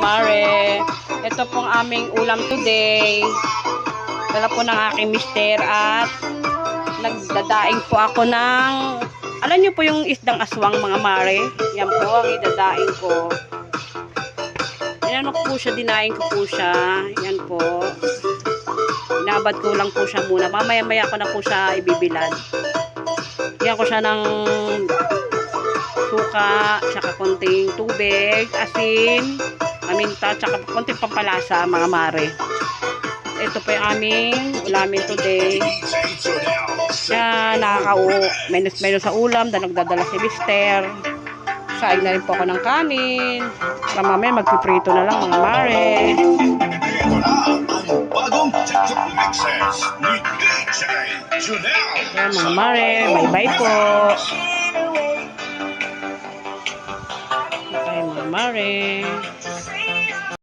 mare. Ito pong aming ulam today. Dala po ng aking mister at nagdadaing po ako ng, alam nyo po yung isdang aswang mga mare. Yan po ang idadaing ko. Inano ko po siya, dinaing ko po siya. Yan po. Inabad ko lang po siya muna. Mamaya-maya ko na po siya ibibilad. Bigyan ko siya ng suka, tsaka konting tubig, asin, paminta, tsaka konting pampalasa mga mare. Ito po yung aming ulamin today. Yan, menos sa ulam, dahil nagdadala si mister. Saing na rin po ako ng kanin. Para mamaya magpiprito na lang mga mare. Ito na ang bagong TikTok mixes ni DJ Junel. Yan mga mare, bye-bye po. Okay mga mare.